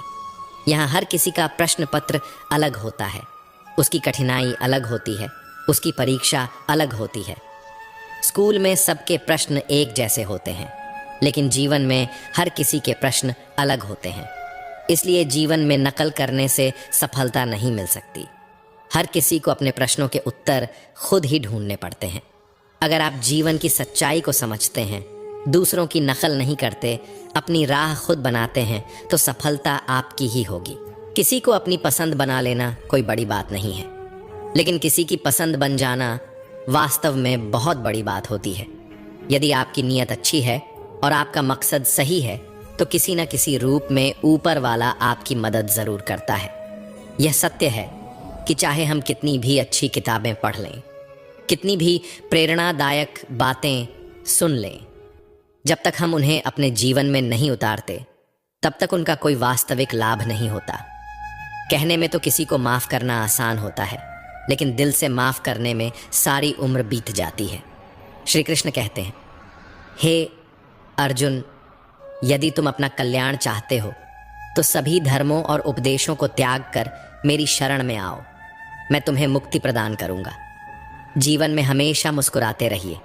यहाँ हर किसी का प्रश्न पत्र अलग होता है, उसकी कठिनाई अलग होती है, उसकी परीक्षा अलग होती है। स्कूल में सबके प्रश्न एक जैसे होते हैं, लेकिन जीवन में हर किसी के प्रश्न अलग होते हैं। इसलिए जीवन में नकल करने से सफलता नहीं मिल सकती। हर किसी को अपने प्रश्नों के उत्तर खुद ही ढूंढने पड़ते हैं। अगर आप जीवन की सच्चाई को समझते हैं, दूसरों की नकल नहीं करते, अपनी राह खुद बनाते हैं, तो सफलता आपकी ही होगी। किसी को अपनी पसंद बना लेना कोई बड़ी बात नहीं है, लेकिन किसी की पसंद बन जाना वास्तव में बहुत बड़ी बात होती है। यदि आपकी नीयत अच्छी है और आपका मकसद सही है तो किसी न किसी रूप में ऊपर वाला आपकी मदद ज़रूर करता है। यह सत्य है कि चाहे हम कितनी भी अच्छी किताबें पढ़ लें, कितनी भी प्रेरणादायक बातें सुन लें, जब तक हम उन्हें अपने जीवन में नहीं उतारते तब तक उनका कोई वास्तविक लाभ नहीं होता। कहने में तो किसी को माफ करना आसान होता है, लेकिन दिल से माफ करने में सारी उम्र बीत जाती है। श्री कृष्ण कहते हैं, हे अर्जुन, यदि तुम अपना कल्याण चाहते हो तो सभी धर्मों और उपदेशों को त्याग कर मेरी शरण में आओ। मैं तुम्हें मुक्ति प्रदान करूंगा। जीवन में हमेशा मुस्कुराते रहिए,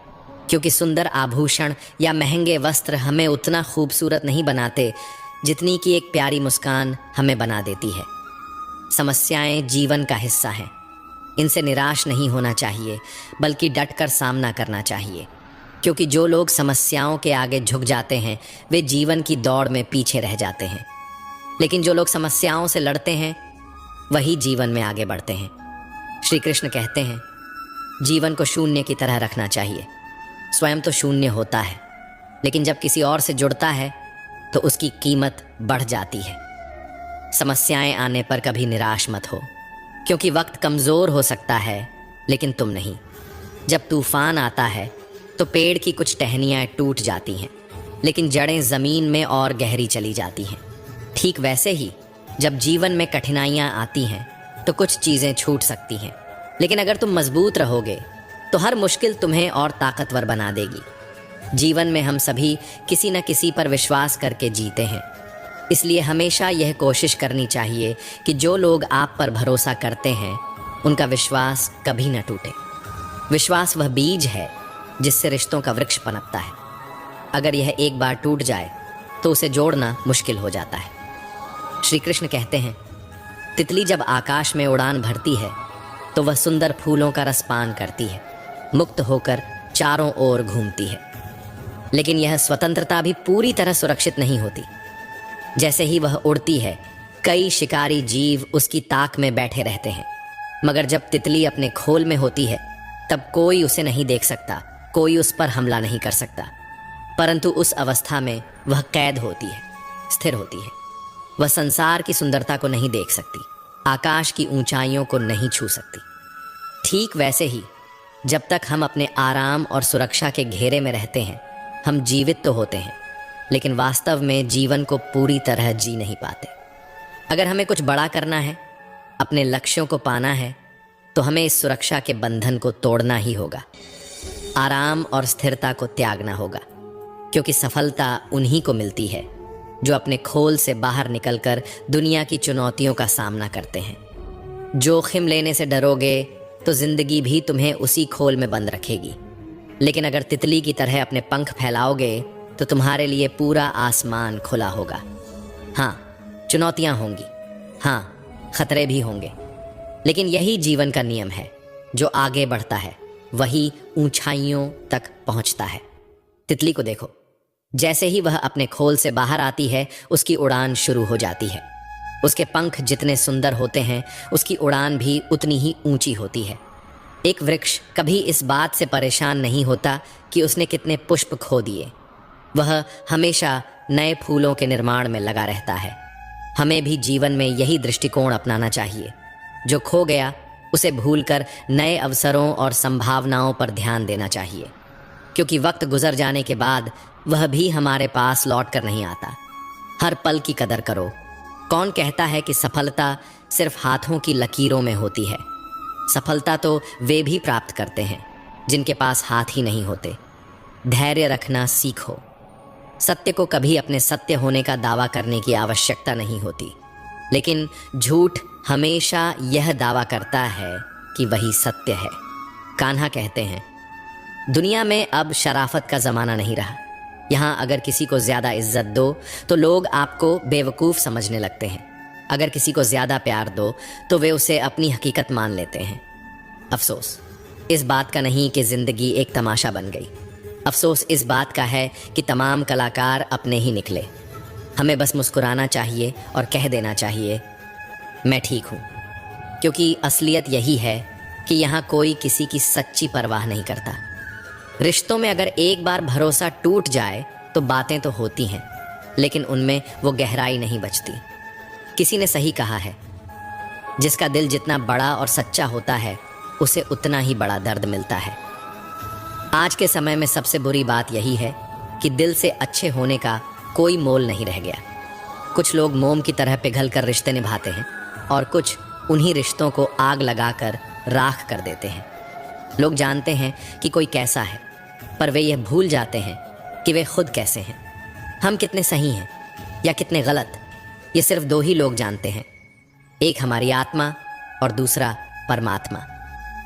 क्योंकि सुंदर आभूषण या महंगे वस्त्र हमें उतना खूबसूरत नहीं बनाते जितनी कि एक प्यारी मुस्कान हमें बना देती है। समस्याएं जीवन का हिस्सा हैं। इनसे निराश नहीं होना चाहिए, बल्कि डटकर सामना करना चाहिए, क्योंकि जो लोग समस्याओं के आगे झुक जाते हैं वे जीवन की दौड़ में पीछे रह जाते हैं, लेकिन जो लोग समस्याओं से लड़ते हैं वही जीवन में आगे बढ़ते हैं। श्री कृष्ण कहते हैं, जीवन को शून्य की तरह रखना चाहिए। स्वयं तो शून्य होता है, लेकिन जब किसी और से जुड़ता है तो उसकी कीमत बढ़ जाती है। समस्याएं आने पर कभी निराश मत हो, क्योंकि वक्त कमज़ोर हो सकता है लेकिन तुम नहीं। जब तूफान आता है तो पेड़ की कुछ टहनियाँ टूट जाती हैं, लेकिन जड़ें ज़मीन में और गहरी चली जाती हैं। ठीक वैसे ही जब जीवन में कठिनाइयाँ आती हैं तो कुछ चीज़ें छूट सकती हैं, लेकिन अगर तुम मजबूत रहोगे तो हर मुश्किल तुम्हें और ताकतवर बना देगी। जीवन में हम सभी किसी न किसी पर विश्वास करके जीते हैं, इसलिए हमेशा यह कोशिश करनी चाहिए कि जो लोग आप पर भरोसा करते हैं उनका विश्वास कभी न टूटे। विश्वास वह बीज है जिससे रिश्तों का वृक्ष पनपता है। अगर यह एक बार टूट जाए तो उसे जोड़ना मुश्किल हो जाता है। श्री कृष्ण कहते हैं, तितली जब आकाश में उड़ान भरती है तो वह सुंदर फूलों का रस पान करती है, मुक्त होकर चारों ओर घूमती है, लेकिन यह स्वतंत्रता भी पूरी तरह सुरक्षित नहीं होती। जैसे ही वह उड़ती है, कई शिकारी जीव उसकी ताक में बैठे रहते हैं, मगर जब तितली अपने खोल में होती है तब कोई उसे नहीं देख सकता, कोई उस पर हमला नहीं कर सकता। परंतु उस अवस्था में वह कैद होती है, स्थिर होती है। वह संसार की सुंदरता को नहीं देख सकती, आकाश की ऊंचाइयों को नहीं छू सकती। ठीक वैसे ही जब तक हम अपने आराम और सुरक्षा के घेरे में रहते हैं, हम जीवित तो होते हैं, लेकिन वास्तव में जीवन को पूरी तरह जी नहीं पाते। अगर हमें कुछ बड़ा करना है, अपने लक्ष्यों को पाना है, तो हमें इस सुरक्षा के बंधन को तोड़ना ही होगा। आराम और स्थिरता को त्यागना होगा, क्योंकि सफलता उन्हीं को मिलती है जो अपने खोल से बाहर निकलकर दुनिया की चुनौतियों का सामना करते हैं। जोखिम लेने से डरोगे तो जिंदगी भी तुम्हें उसी खोल में बंद रखेगी, लेकिन अगर तितली की तरह अपने पंख फैलाओगे तो तुम्हारे लिए पूरा आसमान खुला होगा। हाँ, चुनौतियां होंगी, हाँ, खतरे भी होंगे, लेकिन यही जीवन का नियम है। जो आगे बढ़ता है वही ऊंचाइयों तक पहुंचता है। तितली को देखो, जैसे ही वह अपने खोल से बाहर आती है उसकी उड़ान शुरू हो जाती है। उसके पंख जितने सुंदर होते हैं उसकी उड़ान भी उतनी ही ऊंची होती है। एक वृक्ष कभी इस बात से परेशान नहीं होता कि उसने कितने पुष्प खो दिए। वह हमेशा नए फूलों के निर्माण में लगा रहता है। हमें भी जीवन में यही दृष्टिकोण अपनाना चाहिए। जो खो गया उसे भूलकर नए अवसरों और संभावनाओं पर ध्यान देना चाहिए, क्योंकि वक्त गुजर जाने के बाद वह भी हमारे पास लौट कर नहीं आता। हर पल की कदर करो। कौन कहता है कि सफलता सिर्फ हाथों की लकीरों में होती है? सफलता तो वे भी प्राप्त करते हैं जिनके पास हाथ ही नहीं होते। धैर्य रखना सीखो। सत्य को कभी अपने सत्य होने का दावा करने की आवश्यकता नहीं होती, लेकिन झूठ हमेशा यह दावा करता है कि वही सत्य है। कान्हा कहते हैं, दुनिया में अब शराफत का ज़माना नहीं रहा। यहाँ अगर किसी को ज़्यादा इज्जत दो तो लोग आपको बेवकूफ़ समझने लगते हैं। अगर किसी को ज़्यादा प्यार दो तो वे उसे अपनी हकीकत मान लेते हैं। अफसोस इस बात का नहीं कि ज़िंदगी एक तमाशा बन गई। अफसोस इस बात का है कि तमाम कलाकार अपने ही निकले। हमें बस मुस्कुराना चाहिए और कह देना चाहिए, मैं ठीक हूँ, क्योंकि असलियत यही है कि यहाँ कोई किसी की सच्ची परवाह नहीं करता। रिश्तों में अगर एक बार भरोसा टूट जाए तो बातें तो होती हैं, लेकिन उनमें वो गहराई नहीं बचती। किसी ने सही कहा है, जिसका दिल जितना बड़ा और सच्चा होता है उसे उतना ही बड़ा दर्द मिलता है। आज के समय में सबसे बुरी बात यही है कि दिल से अच्छे होने का कोई मोल नहीं रह गया। कुछ लोग मोम की तरह पिघल कर रिश्ते निभाते हैं और कुछ उन्हीं रिश्तों को आग लगाकर राख कर देते हैं। लोग जानते हैं कि कोई कैसा है, पर वे यह भूल जाते हैं कि वे खुद कैसे हैं। हम कितने सही हैं या कितने गलत, ये सिर्फ दो ही लोग जानते हैं, एक हमारी आत्मा और दूसरा परमात्मा।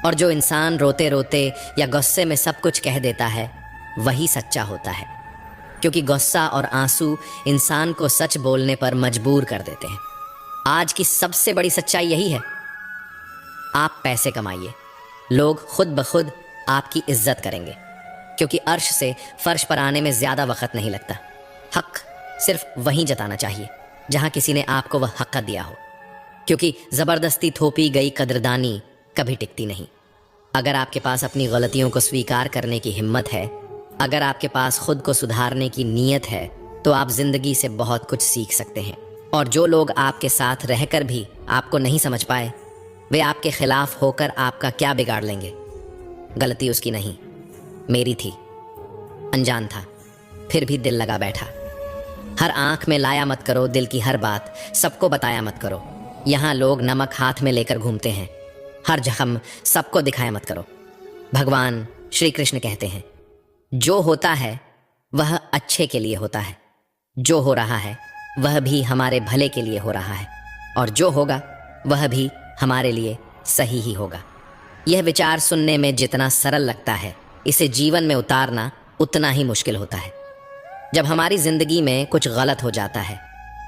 और जो इंसान रोते रोते या गुस्से में सब कुछ कह देता है वही सच्चा होता है, क्योंकि गुस्सा और आंसू इंसान को सच बोलने पर मजबूर कर देते हैं। आज की सबसे बड़ी सच्चाई यही है, आप पैसे कमाइए, लोग खुद ब खुद आपकी इज्जत करेंगे, क्योंकि अर्श से फर्श पर आने में ज़्यादा वक्त नहीं लगता। हक सिर्फ वहीं जताना चाहिए जहां किसी ने आपको वह हक दिया हो, क्योंकि ज़बरदस्ती थोपी गई कदरदानी कभी टिकती नहीं। अगर आपके पास अपनी गलतियों को स्वीकार करने की हिम्मत है, अगर आपके पास खुद को सुधारने की नीयत है, तो आप ज़िंदगी से बहुत कुछ सीख सकते हैं। और जो लोग आपके साथ रहकर भी आपको नहीं समझ पाए, वे आपके खिलाफ होकर आपका क्या बिगाड़ लेंगे। गलती उसकी नहीं, मेरी थी। अनजान था, फिर भी दिल लगा बैठा। हर आंख में लाया मत करो दिल की हर बात, सबको बताया मत करो। यहाँ लोग नमक हाथ में लेकर घूमते हैं, हर जख्म सबको दिखाया मत करो। भगवान श्री कृष्ण कहते हैं, जो होता है वह अच्छे के लिए होता है, जो हो रहा है वह भी हमारे भले के लिए हो रहा है, और जो होगा वह भी हमारे लिए सही ही होगा। यह विचार सुनने में जितना सरल लगता है, इसे जीवन में उतारना उतना ही मुश्किल होता है। जब हमारी ज़िंदगी में कुछ गलत हो जाता है,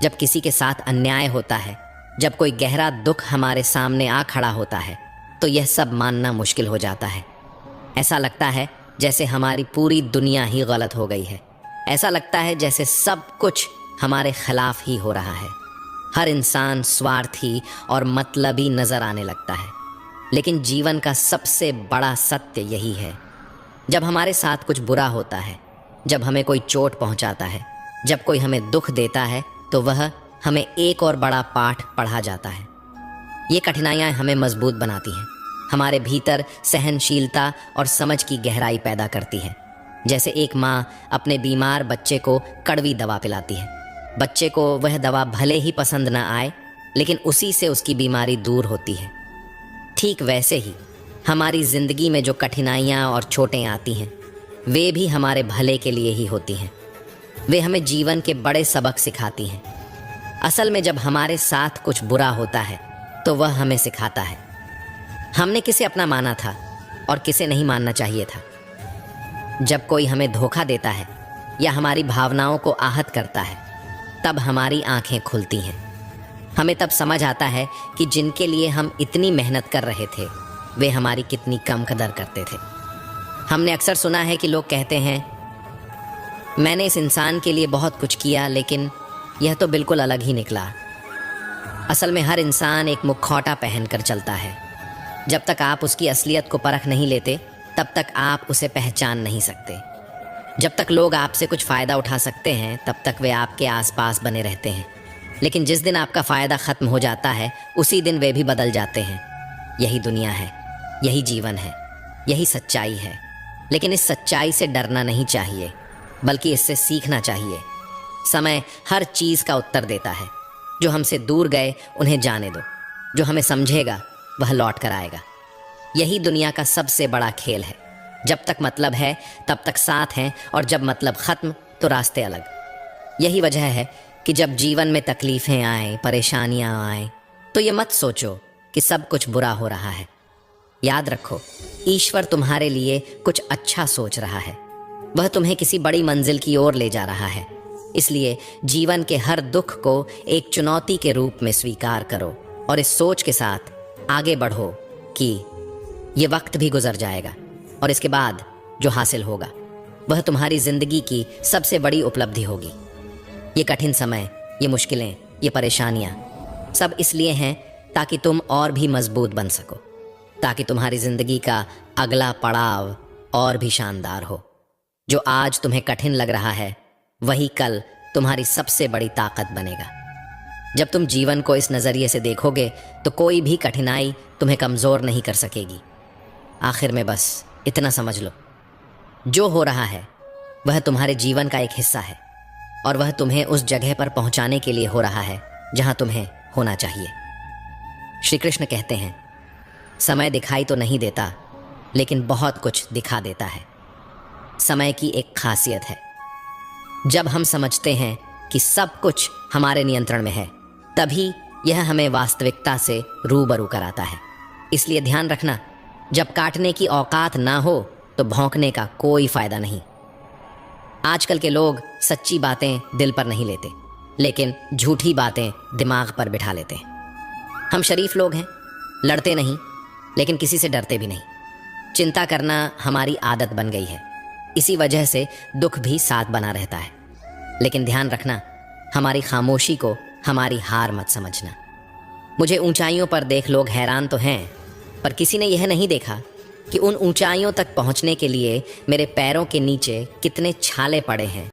जब किसी के साथ अन्याय होता है, जब कोई गहरा दुख हमारे सामने आ खड़ा होता है, तो यह सब मानना मुश्किल हो जाता है। ऐसा लगता है जैसे हमारी पूरी दुनिया ही गलत हो गई है। ऐसा लगता है जैसे सब कुछ हमारे खिलाफ ही हो रहा है। हर इंसान स्वार्थी और मतलबी नजर आने लगता है। लेकिन जीवन का सबसे बड़ा सत्य यही है, जब हमारे साथ कुछ बुरा होता है, जब हमें कोई चोट पहुंचाता है, जब कोई हमें दुख देता है, तो वह हमें एक और बड़ा पाठ पढ़ा जाता है। ये कठिनाइयाँ हमें मजबूत बनाती हैं, हमारे भीतर सहनशीलता और समझ की गहराई पैदा करती है। जैसे एक माँ अपने बीमार बच्चे को कड़वी दवा पिलाती है। बच्चे को वह दवा भले ही पसंद न आए, लेकिन उसी से उसकी बीमारी दूर होती है। ठीक वैसे ही हमारी ज़िंदगी में जो कठिनाइयाँ और चोटें आती हैं, वे भी हमारे भले के लिए ही होती हैं। वे हमें जीवन के बड़े सबक सिखाती हैं। असल में जब हमारे साथ कुछ बुरा होता है, तो वह हमें सिखाता है हमने किसे अपना माना था और किसे नहीं मानना चाहिए था। जब कोई हमें धोखा देता है या हमारी भावनाओं को आहत करता है, तब हमारी आंखें खुलती हैं। हमें तब समझ आता है कि जिनके लिए हम इतनी मेहनत कर रहे थे, वे हमारी कितनी कम कदर करते थे। हमने अक्सर सुना है कि लोग कहते हैं, मैंने इस इंसान के लिए बहुत कुछ किया, लेकिन यह तो बिल्कुल अलग ही निकला। असल में हर इंसान एक मुखौटा पहनकर चलता है। जब तक आप उसकी असलियत को परख नहीं लेते, तब तक आप उसे पहचान नहीं सकते। जब तक लोग आपसे कुछ फ़ायदा उठा सकते हैं, तब तक वे आपके आसपास बने रहते हैं। लेकिन जिस दिन आपका फ़ायदा ख़त्म हो जाता है, उसी दिन वे भी बदल जाते हैं। यही दुनिया है, यही जीवन है, यही सच्चाई है। लेकिन इस सच्चाई से डरना नहीं चाहिए, बल्कि इससे सीखना चाहिए। समय हर चीज़ का उत्तर देता है। जो हमसे दूर गए उन्हें जाने दो, जो हमें समझेगा वह लौट कर आएगा। यही दुनिया का सबसे बड़ा खेल है। जब तक मतलब है तब तक साथ हैं, और जब मतलब ख़त्म तो रास्ते अलग। यही वजह है कि जब जीवन में तकलीफ़ें आएँ, परेशानियाँ आएँ, तो ये मत सोचो कि सब कुछ बुरा हो रहा है। याद रखो, ईश्वर तुम्हारे लिए कुछ अच्छा सोच रहा है। वह तुम्हें किसी बड़ी मंजिल की ओर ले जा रहा है। इसलिए जीवन के हर दुख को एक चुनौती के रूप में स्वीकार करो, और इस सोच के साथ आगे बढ़ो कि ये वक्त भी गुजर जाएगा, और इसके बाद जो हासिल होगा वह तुम्हारी ज़िंदगी की सबसे बड़ी उपलब्धि होगी। ये कठिन समय, ये मुश्किलें, ये परेशानियाँ सब इसलिए हैं ताकि तुम और भी मजबूत बन सको, ताकि तुम्हारी ज़िंदगी का अगला पड़ाव और भी शानदार हो। जो आज तुम्हें कठिन लग रहा है, वही कल तुम्हारी सबसे बड़ी ताकत बनेगा। जब तुम जीवन को इस नज़रिए से देखोगे, तो कोई भी कठिनाई तुम्हें कमज़ोर नहीं कर सकेगी। आखिर में बस इतना समझ लो, जो हो रहा है वह तुम्हारे जीवन का एक हिस्सा है। और वह तुम्हें उस जगह पर पहुंचाने के लिए हो रहा है जहां तुम्हें होना चाहिए। श्री कृष्ण कहते हैं, समय दिखाई तो नहीं देता, लेकिन बहुत कुछ दिखा देता है। समय की एक खासियत है, जब हम समझते हैं कि सब कुछ हमारे नियंत्रण में है, तभी यह हमें वास्तविकता से रूबरू कराता है। इसलिए ध्यान रखना, जब काटने की औकात ना हो तो भौंकने का कोई फायदा नहीं। आजकल के लोग सच्ची बातें दिल पर नहीं लेते, लेकिन झूठी बातें दिमाग पर बिठा लेते हैं। हम शरीफ लोग हैं, लड़ते नहीं, लेकिन किसी से डरते भी नहीं। चिंता करना हमारी आदत बन गई है, इसी वजह से दुख भी साथ बना रहता है। लेकिन ध्यान रखना, हमारी खामोशी को हमारी हार मत समझना। मुझे ऊंचाइयों पर देख लोग हैरान तो हैं, पर किसी ने यह नहीं देखा कि उन ऊंचाइयों तक पहुंचने के लिए मेरे पैरों के नीचे कितने छाले पड़े हैं